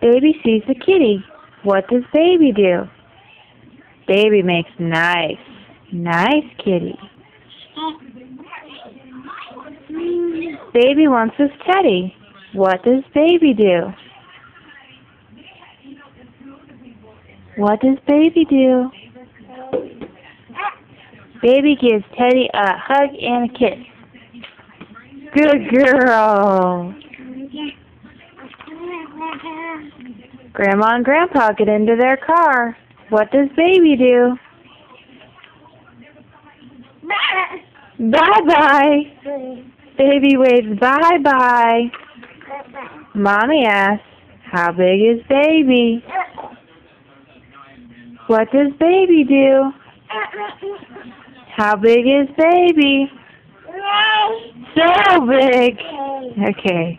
Baby sees the kitty. What does baby do? Baby makes nice kitty. Baby wants his teddy. What does baby do? What does baby do? Baby gives Teddy a hug and a kiss. Good girl. Grandma and Grandpa get into their car. What does baby do? Bye-bye. Baby waves bye-bye. Mommy asks, how big is baby? What does baby do? How big is baby? So big. Okay.